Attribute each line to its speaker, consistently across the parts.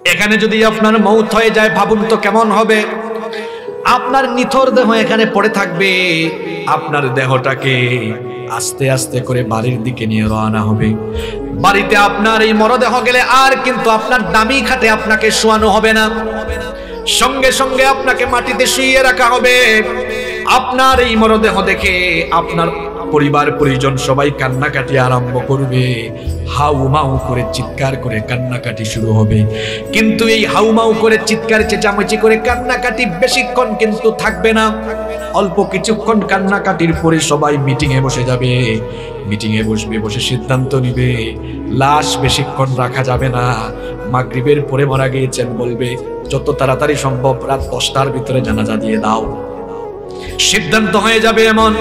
Speaker 1: এখানে যদি আপনার মৌত হয়ে যায় ভাবুন তো কেমন হবে। আপনার নিথর দেহ এখানে পড়ে থাকবে, আপনার দেহটাকে আস্তে আস্তে করে বাড়ির দিকে নিয়ে রওনা হবে। বাড়িতে আপনার এই মরদেহ গেলে আর কিন্তু আপনার দামি খাটে আপনাকে শোয়ানো হবে না, সঙ্গে সঙ্গে আপনাকে মাটিতে শুইয়ে রাখা হবে। আপনার এই মরদেহ দেখে আপনার পরিবার পরিজন সবাই কান্নাকাটি আরম্ভ করবে, হাউমাউ করে চিৎকার করে কান্নাকাটি শুরু হবে। কিন্তু এই হাউমাউ করে চিৎকার চেঁচামেচি করে কান্নাকাটি বেশিক্ষণ কিন্তু থাকবে না। অল্প কিছুক্ষণ কান্নাকাটির পরে সবাই মিটিং এ বসে যাবে। মিটিং এ বসবে, বসে সিদ্ধান্ত নিবে লাশ বেশিক্ষণ রাখা যাবে না। মাগরিবের পরে মারা গিয়েছেন বলবে যত তাড়াতাড়ি সম্ভব রাত 10টার ভিতরে জানাজা দিয়ে দাও। সিদ্ধান্ত হয়ে যাবে এমন।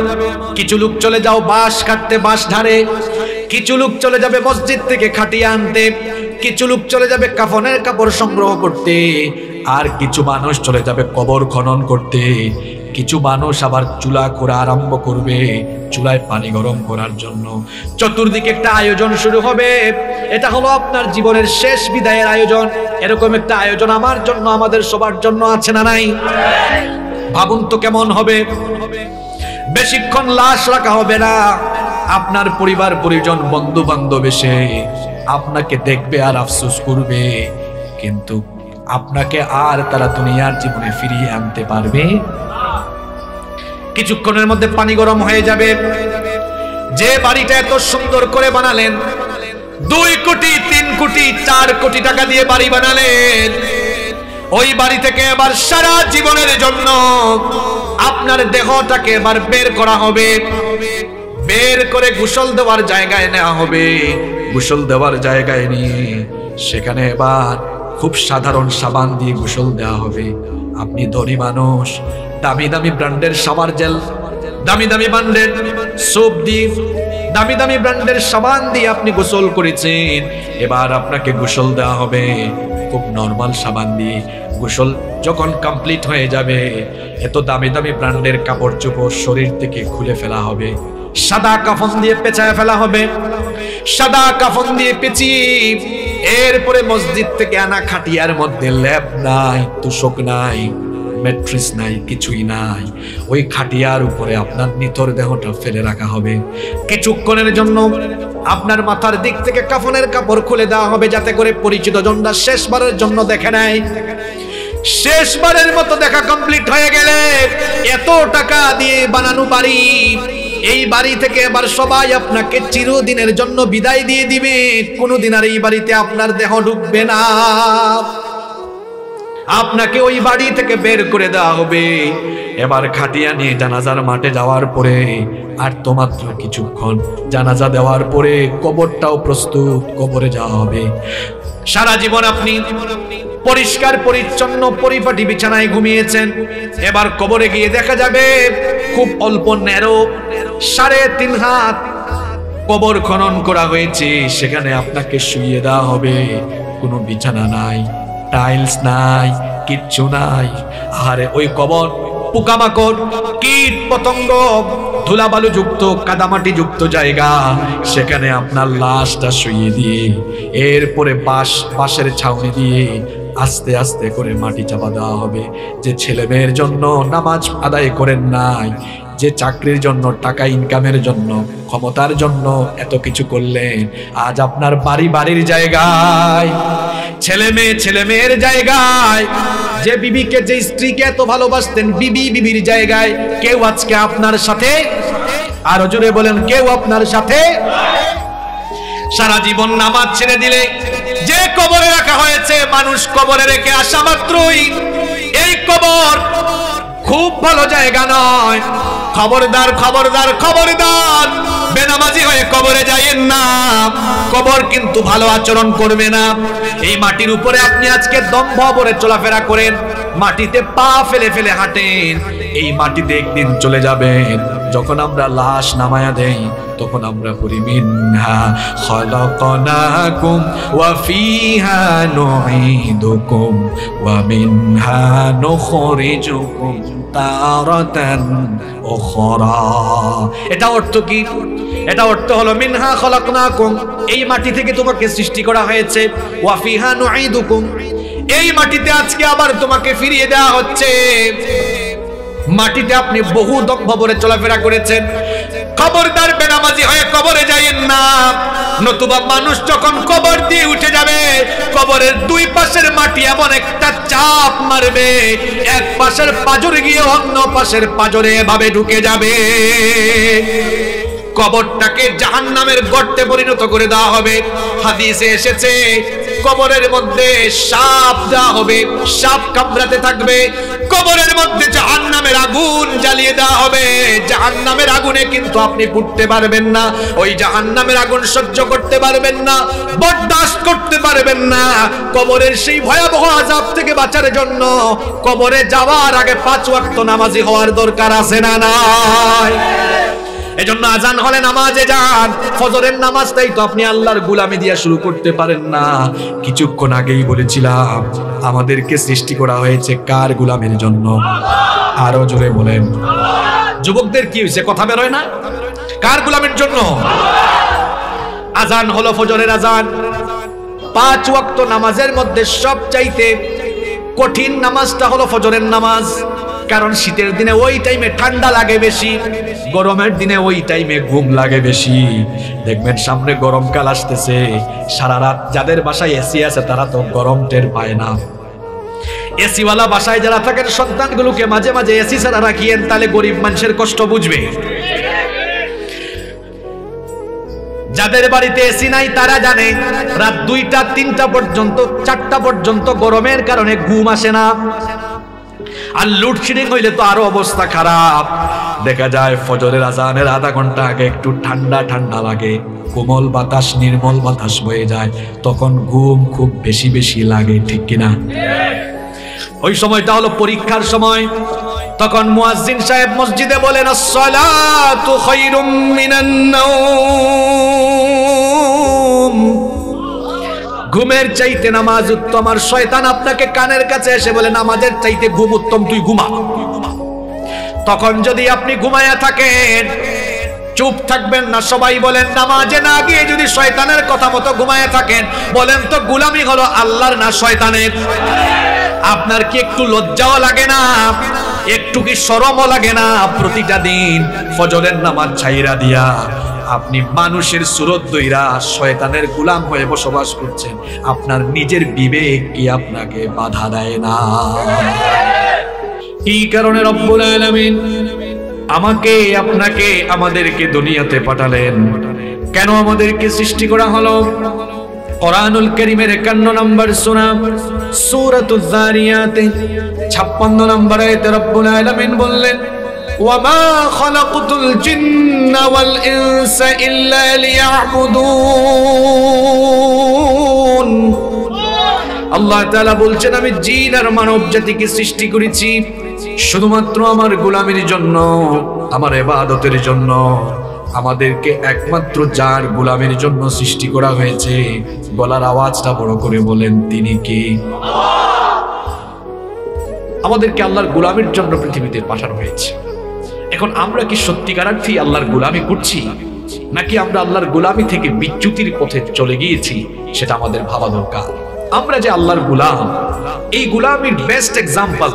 Speaker 1: কিছু লোক চলে যাও বাঁশ কাটতে বাঁশ ধারে, কিছু লোক চলে যাবে মসজিদ থেকে খাটিয়ে আনতে, কিছু লোক চলে যাবে কাফনের কাপড় সংগ্রহ করতে, আর কিছু মানুষ চলে যাবে কবর খনন করতে। কিছু মানুষ আবার চুলা খোঁড়া আরম্ভ করবে, চুলায় পানি গরম করার জন্য। চতুর্দিকে একটা আয়োজন শুরু হবে। এটা হলো আপনার জীবনের শেষ বিদায়ের আয়োজন। এরকম একটা আয়োজন আমার জন্য, আমাদের সবার জন্য আছে না নাই? ভাবুন তো কেমন হবে। বেশিক্ষণ লাশ রাখা হবে না। আপনার পরিবার পরিজন বন্ধু বান্ধব এসে আপনাকে দেখবে আর আফসোস করবে, কিন্তু আপনাকে আর তারা দুনিয়ার জীবনে ফিরিয়ে আনতে পারবে। কিছুক্ষণের মধ্যে পানি গরম হয়ে যাবে। যে বাড়িটা এত সুন্দর করে বানালেন, 2 কোটি 3 কোটি 4 কোটি টাকা দিয়ে বাড়ি বানালেন, ওই বাড়ি থেকে এবার সারা জীবনের জন্য আপনার দেহটাকে এবার বের করা হবে। বের করে গোসল দেওয়ার জায়গায় নেওয়া হবে। গোসল দেওয়ার জায়গায় নিয়ে সেখানে এবার খুব সাধারণ সাবান দিয়ে গোসল দেওয়া হবে। আপনি ধনী মানুষ, দামি দামি ব্র্যান্ডের শাওয়ার জেল, দামি দামি ব্র্যান্ডের সোপ দিয়ে, দামি দামি ব্র্যান্ডের সাবান দিয়ে আপনি গোসল করেছেন। এবার আপনাকে গোসল দেওয়া হবে খুব নরমাল সাবান দিয়ে। গোসল যখন কমপ্লিট হয়ে যাবে, এত দামি দামি ব্র্যান্ডের কাপড় চোপড় শরীর থেকে খুলে ফেলা হবে, সাদা কাফন দিয়ে পেঁচায় ফেলা হবে। সাদা কাফন দিয়ে পেঁচিয়ে এরপরে মসজিদ থেকে আনা খাটিয়ার মধ্যে ল্যাপ নাই, তোশক নাই, ম্যাট্রেস নাই, কিছুই নাই। ওই খাটিয়ার উপরে আপনার নিথর দেহটা ফেলে রাখা হবে। কিছুক্ষণের জন্য আপনার মাথার দিক থেকে কাফনের কাপড় খুলে দেওয়া হবে, যাতে করে পরিচিত জনরা শেষবারের জন্য দেখে নেয়। শেষবারের মতো দেখা কমপ্লিট হয়ে গেলে এত টাকা দিয়ে বানানো বাড়ি, এই বাড়ি থেকে এবার সবাই আপনাকে চিরদিনের জন্য বিদায় দিয়ে দিবে। কোনোদিন আর এই বাড়িতে আপনার দেহ ঢুকবে না। আপনাকে ওই বাড়ি থেকে বের করে দেওয়া হবে। এবার খাটিয়া নিয়ে জানাজার মাঠে যাওয়ার পরে আর তো মাত্র কিছুক্ষণ, জানাজা দেওয়ার পরে কবরটাও প্রস্তুত, কবরে যাওয়া হবে। সারা জীবন আপনি পরিষ্কার পরিচ্ছন্ন পরিপাটি বিছানায় ঘুমিয়েছেন। এবার কবরে গিয়ে দেখা যাবে খুব অল্প ন্যারো 3.5 হাত কবর খনন করা হয়েছে। সেখানে আপনাকে শুইয়ে দেওয়া হবে। কোনো বিছানা নাই, টাইলস নাই, কিচ্ছু নাই। আরে ওই কবর পোকামাকড়, কীট পতঙ্গ, ধুলাবালু যুক্ত, কাদামাটি যুক্ত জায়গা। সেখানে আপনার লাশটা শুইয়ে দিয়ে এরপরে বাঁশের ছাউনি দিয়ে আস্তে আস্তে করে মাটি চাপা দেওয়া হবে। যে ছেলে মেয়ের জন্য নামাজ আদায় করেন নাই, যে চাকরির জন্য, টাকা ইনকামের জন্য, ক্ষমতার জন্য এত কিছু করলেন, আজ আপনার বাড়ির জায়গায়, ছেলে মেয়ের জায়গায়, যে বিবিকে, যে স্ত্রীকে এত ভালোবাসতেন, বিবির জায়গায় কেউ আজকে আপনার সাথে, আরো জোরে বলেন, কেউ আপনার সাথে। সারা জীবন নামাজ ছেড়ে দিলে যে কবরে রাখা হয়েছে, মানুষ কবরে রেখে আসা মাত্রই এই কবর খুব ভালো জায়গা নয়। খবরদার খবরদার খবরদার, বেনামাজি হয়ে কবরে যাইয়েন না। কবর কিন্তু ভালো আচরণ করবে না। এই মাটির উপরে আপনি আজকে দম্ভ ভরে চলাফেরা করেন, মাটিতে পা ফেলে ফেলে হাঁটেন, এই মাটিতে একদিন চলে যাবেন। যখন আমরা লাশ নামায়া দেই তখন আমরা পড়ি মিনহা খালাকনাকুম ওয়া ফিহা নুঈদুকুম ওয়া মিনহা নুখরিজুকুম তারাতান উখরা। এটা অর্থ কি? এটা অর্থ হলো মিনহা খালাকনাকুম, এই মাটি থেকে তোমাকে সৃষ্টি করা হয়েছে, ওয়া ফিহা নুঈদুকুম, এই মাটিতে আজকে আবার তোমাকে ফিরিয়ে দেওয়া হচ্ছে। মাটিতে আপনি বহু কবরে চলাফেরা করেছেন, খবরদার বেনামাজি হয়ে কবরে যাইয়েন না, নতুবা মানুষ যখন কবর দিয়ে উঠে যাবে কবরের দুই পাশের মাটি এমন একটা চাপ মারবে, এক পাশের পাঁজরে গিয়ে অন্য পাশের পাঁজরে এভাবে ঢুকে যাবে, কবরটাকে জাহান্নামের গর্তে পরিণত করে দেওয়া হবে। হাদিসে এসেছে কবরের মধ্যে সাপ দেওয়া হবে, সাপ কামড়াতে থাকবে, কবরের মধ্যে জাহান্নামের আগুন জ্বালিয়ে দেওয়া হবে। জাহান্নামের আগুনে কিন্তু আপনি পুড়তে পারবেন না, ওই জাহান্নামের আগুন সহ্য করতে পারবেন না, বরদাস্ত করতে পারবেন না। কবরের সেই ভয়াবহ আযাব থেকে বাঁচার জন্য কবরে যাওয়ার আগে 5 ওয়াক্ত নামাজি হওয়ার দরকার আছে না নাই? এজন্য আজান হলে নামাজে যান। ফজরের নামাজটাই তো আপনি আল্লাহর গোলামি দিয়া শুরু করতে পারেন না। কিছুক্ষণ আগেই বলেছিলাম আমাদেরকে সৃষ্টি করা হয়েছে কার গোলামের জন্য? আরো জোরে বলেন। যুবকদের কি হয়েছে, কথা বেরোয় না? কার গোলামের জন্য? আজান হলো ফজরের আজান। 5 ওয়াক্ত নামাজের মধ্যে সবচাইতে কঠিন নামাজটা হলো ফজরের নামাজ, কারণ শীতের দিনে ওই টাইমে ঠান্ডা লাগে বেশি, গরমের দিনে ওই টাইমে ঘুম লাগে বেশি। দেখবেন সামনে গরমকাল আসতেছে, সারা রাত যাদের বাসায় এসি আছে তারা তো গরম টের পায় না। এসিওয়ালা বাসায় যারা থাকেন সন্তানগুলোকে মাঝে মাঝে এসি ছাড়া রাখিয়েন, তাহলে গরিব মানুষের কষ্ট বুঝবে। যাদের বাড়িতে এসি নাই তারা জানে রাত 2টা 3টা পর্যন্ত 4টা পর্যন্ত গরমের কারণে ঘুম আসে না। আর লোডশেডিং হইলে তো আরো অবস্থা খারাপ। দেখা যায় ফজরের আজানের আধা ঘন্টা আগে একটু ঠান্ডা ঠান্ডা লাগে, কোমল বাতাস নির্মল বাতাস বয়ে যায়, তখন ঘুম খুব বেশি বেশি লাগে, ঠিক কিনা? ওই সময়টা হলো পরীক্ষার সময়। তখন মুয়াজ্জিন সাহেব মসজিদে বলেন আসসালাতু খায়রুম মিনান নাওম, ঘুমের চাইতে নামাজ উত্তম। আর শয়তান আপনাকে কানের কাছে এসে বলে নামাজের চাইতে ঘুম উত্তম, তুই ঘুমা। তখন যদি আপনি ঘুমায়া থাকেন চুপ থাকবেন না। সবাই বলেন নামাজে না গিয়ে যদি শয়তানের কথা মতো ঘুমায়া থাকেন, বলেন তো গোলামি হলো আল্লাহর না শয়তানের? আপনার কি একটু লজ্জাও লাগে না, একটু কি শরমও লাগে না? প্রতিটা দিন ফজরের নামাজ ছাইরা দিয়া আপনি মানুষের সুরত দইরা শয়তানের গোলাম হয়ে বসবাস করছেন। আপনার নিজের বিবেক কি আপনাকে বাধা দেয় না? এই কারণে রব্বুল আলামিন আমাকে আপনাকে আমাদেরকে দুনিয়াতে পাঠালেন। কেন আমাদেরকে সৃষ্টি করা হলো? কোরআনুল কারীমের 51 নম্বর সূরা সূরাতুজ যারিয়াত 56 নম্বর আয়াতে রব্বুল আলামিন বললেন ওয়ামা খালাকতুল জিন্না ওয়াল ইনসা ইল্লা লিয়াবুদুন। আল্লাহ তাআলা বলছেন আমি জিন আর মানব জাতিকে সৃষ্টি করেছি শুধুমাত্র আমার গোলামির জন্য, আমার ইবাদতের জন্য। আমাদেরকে একমাত্র যার গোলামির জন্য সৃষ্টি করা হয়েছে, গলার আওয়াজটা বড় করে বলেন তিনি কি? আমাদেরকে আল্লাহর গোলামির জন্য পৃথিবীতে পাঠানো হয়েছে। এখন আমরা কি সত্যিকারার্থে আল্লাহর গোলামি করছি, নাকি আমরা আল্লাহর গোলামি থেকে বিচ্যুতির পথে চলে গিয়েছি, সেটা আমাদের ভাবা দরকার। আমরা যে আল্লাহর গোলাম, এই গোলামির বেস্ট এক্সাম্পল,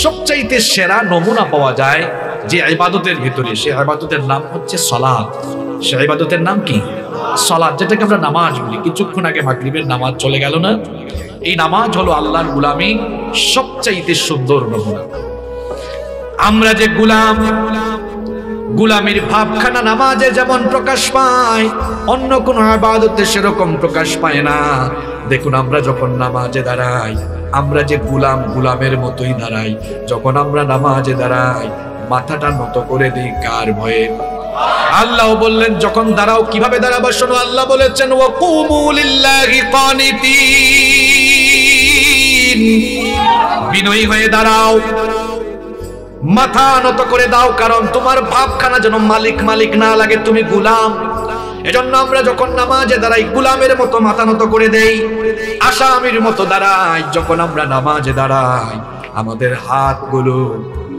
Speaker 1: সবচাইতে সেরা নমুনা পাওয়া যায় যে ইবাদতের ভিতরে। সে ইবাদতের নাম হচ্ছে সালাত। সে ইবাদতের নাম কি? সালাত, যেটাকে আমরা নামাজ বলি। কিছুক্ষণ আগে মাগরিবের নামাজ চলে গেল না? এই নামাজ হলো আল্লাহর গোলামি সবচাইতে সুন্দর নমুনা। আমরা যে গোলাম, গোলামির ভাবখানা নামাজে যেমন প্রকাশ পায়, অন্য কোনো ইবাদতে সেরকম প্রকাশ পায় না। দেখুন আমরা যখন নামাজে দাঁড়াই, আমরা যে গোলাম, গোলামের মতোই দাঁড়াই। যখন আমরা নামাজে দাঁড়াই মাথাটা নত করে দিই কার ভয়ে? আল্লাহ বললেন যখন দাঁড়াও কিভাবে দাঁড়াবো শোনো। আল্লাহ বলেছেন ওয়াকুমু লিল্লাহি কানিতিন, বিনয়ী হয়ে দাঁড়াও। মাথা নত করে দাও, কারণ তোমার ভাবখানা যেন মালিক মালিক না লাগে, তুমি গোলাম। এজন্য আমরা যখন নামাজে দাঁড়াই গোলামের মতো মাথা নত করে দেই, আসামির মতো দাঁড়াই। যখন আমরা নামাজে দাঁড়াই আমাদের হাতগুলো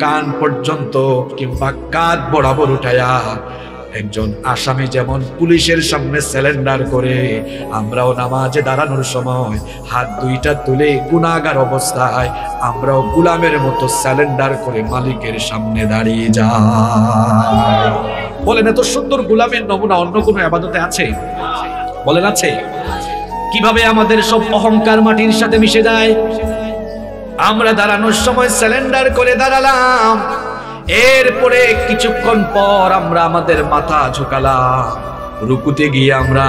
Speaker 1: কান পর্যন্ত কিংবা কাঁধ বরাবর উঠায়া একজন আসামি যেমন পুলিশের সামনে স্যালেন্ডার করে, আমরাও নামাজে দাঁড়ানোর সময় হাত দুইটা তুলে গুনাহগার অবস্থায় আমরাও গোলামের মতো স্যালেন্ডার করে মালিকের সামনে দাঁড়িয়ে যাই। বলেন, এত সুন্দর গোলামের নমুনা অন্য কোনো ইবাদতে আছে? বলেন আছে? কিভাবে আমাদের সব অহংকার মাটির সাথে মিশে যায়। আমরা দাঁড়ানোর সময় স্যালেন্ডার করে দাঁড়ালাম, এরপরে কিছুক্ষণ পর আমরা আমাদের মাথা ঝুঁকালাম, রুকুতে গিয়ে আমরা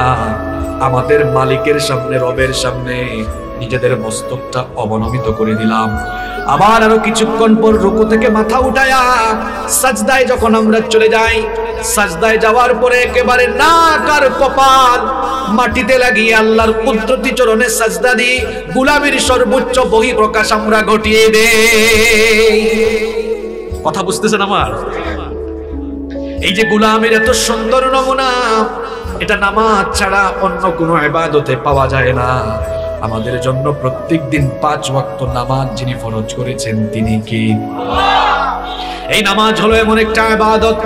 Speaker 1: আমাদের মালিকের সামনে, রবের সামনে নিজেদের মস্তকটা অবনমিত করে দিলাম। আবার আরো কিছুক্ষণ পর রুকু থেকে মাথা উঠায়া সাজদায় যখন আমরা চলে যাই, সাজদায় যাওয়ার পরে একেবারে নাক আর কপাল মাটিতে লাগিয়ে আল্লাহর কুদরতি চরণে সাজদা দিই, গোলামীর সর্বোচ্চ বহিঃপ্রকাশ আমরা ঘটিয়ে দেই। কথা বুঝতেছেন আমার? এই যে গোলামের এত সুন্দর নমুনা, এটা নামাজ ছাড়া অন্য কোনো ইবাদতে পাওয়া যায় না। আমাদের জন্য প্রত্যেক দিন 5 ওয়াক্ত নামাজ যিনি ফরজ করেছেন তিনি কি? এই নামাজ হলো এমন একটা ইবাদত,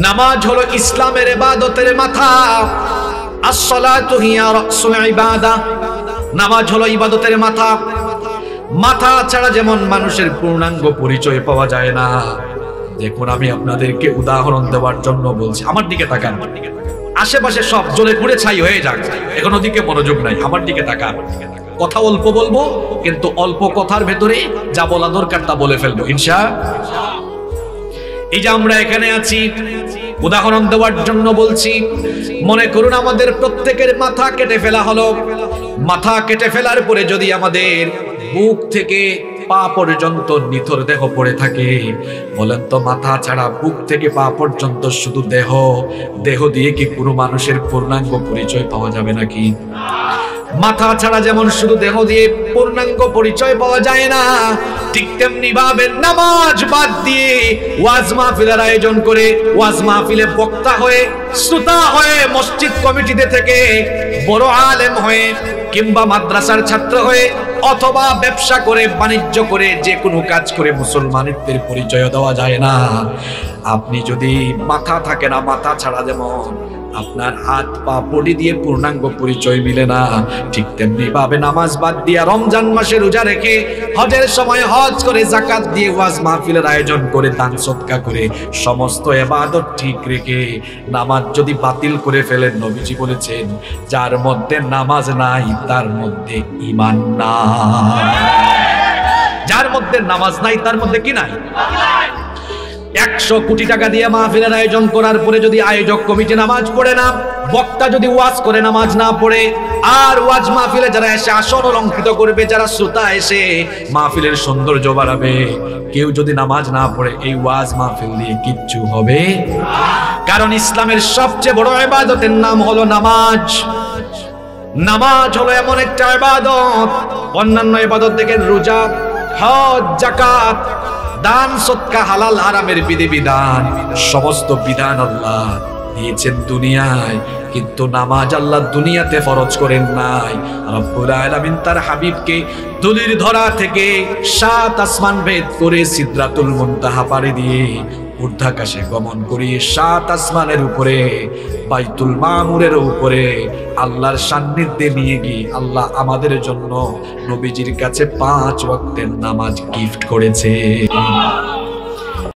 Speaker 1: নামাজ হলো ইসলামের ইবাদতের মাথা। আস-সালাতু হিয়া রাসুল ইবাদাহ, নামাজ হলো ইবাদতের মাথা। মাথা ছাড়া যেমন মানুষের পূর্ণাঙ্গ পরিচয় পাওয়া যায় না। দেখুন, আমি আপনাদেরকে উদাহরণ দেওয়ার জন্য বলছি, আমার দিকে তাকান। আশেপাশে সব জ্বলে পুড়ে ছাই হয়ে যাক, এখন ওদিকে মনোযোগ নাই, আমার দিকে তাকান। কথা অল্প বলবো, কিন্তু অল্প কথার ভেতরে যা বলা দরকার তা বলে ফেলবো ইনশাআল্লাহ। এই যে আমরা এখানে আছি, উদাহরণ দেওয়ার জন্য বলছি। মনে করুন আমাদের প্রত্যেকের মাথা কেটে ফেলা হলো। মাথা কেটে ফেলার পরে যদি আমাদের বুক থেকে পা পর্যন্ত নিথর দেহ পড়ে থাকে, বলেন তো মাথা ছাড়া বুক থেকে পা পর্যন্ত শুধু দেহ, দেহ দিয়ে কি পুরো মানুষের পূর্ণাঙ্গ পরিচয় পাওয়া যাবে নাকি? মাথা ছাড়া যেমন শুধু দেহ দিয়ে পূর্ণাঙ্গ পরিচয় পাওয়া যায় না, ঠিক তেমনি ভাবে নামাজ বাদ দিয়ে ওয়াজ মাহফিলের আয়োজন করে, ওয়াজ মাহফিলে বক্তা হয়ে, শ্রোতা হয়ে, মসজিদ কমিটিতে থেকে বড় আলেম হয়ে, কিংবা মাদ্রাসার ছাত্র হয়ে, অথবা ব্যবসা করে, বাণিজ্য করে, যে কোনো কাজ করে মুসলমানিত্বের পরিচয় দেওয়া যায় না। আপনি যদি মাথা থাকে না, মাথা ছাড়া যেমন আপনার হাত পা বডি দিয়ে পূর্ণাঙ্গ পরিচয় মিলে না, ঠিক তেমনি ভাবে নামাজ বাদ দিয়া, রমজান মাসে রোজা রেখে, হজের সময় হজ করে, যাকাত দিয়ে, ওয়াজ মাহফিলের আয়োজন করে, দান সদকা করে, সমস্ত ইবাদত ঠিক রেখে নামাজ যদি বাতিল করে ফেলেন, নবীজি বলেছেন যার মধ্যে নামাজ নাই তার মধ্যে ঈমান নাই। যার মধ্যে নামাজ নাই তার মধ্যে কি নাই? 100 কোটি টাকা দিয়ে মাহফিলের আয়োজন করার পরে যদি আয়োজক কমিটি নামাজ পড়ে না, বক্তা যদি ওয়াজ করে নামাজ না পড়ে, আর ওয়াজ মাহফিলে যারা এসে আসন অলঙ্কৃত করবে, যারা শ্রোতা এসে মাহফিলের সৌন্দর্য বাড়াবে, কেউ যদি নামাজ না পড়ে, এই ওয়াজ মাহফিল দিয়ে কিচ্ছু হবে। কারণ ইসলামের সবচেয়ে বড় ইবাদতের নাম হলো নামাজ। নামাজ হলো এমন একটা ইবাদত, অন্যান্য ইবাদত দেখেন রোজা, হজ, যাকাত, দান সদকা, হালাল হারামের বিধিবিধান, সমস্ত বিধান আল্লাহ দিয়েছেন দুনিয়ায়, কিন্তু নামাজ আল্লাহ দুনিয়াতে ফরজ করেন নাই। রব্বুল আলামিন তার হাবিবকে দুলির ধরা থেকে 7 আসমান ভেদ করে সিদরাতুল মুনতাহা পাড়ি দিয়ে ঊর্ধ্বাকাশে গমন করিয়ে 7 আসমানের উপরে বাইতুল মামুরের উপরে আল্লাহর সান্নিধ্যে নিয়ে গিয়ে আল্লাহ আমাদের জন্য নবীজির কাছে 5 ওয়াক্তের নামাজ গিফট করেছে।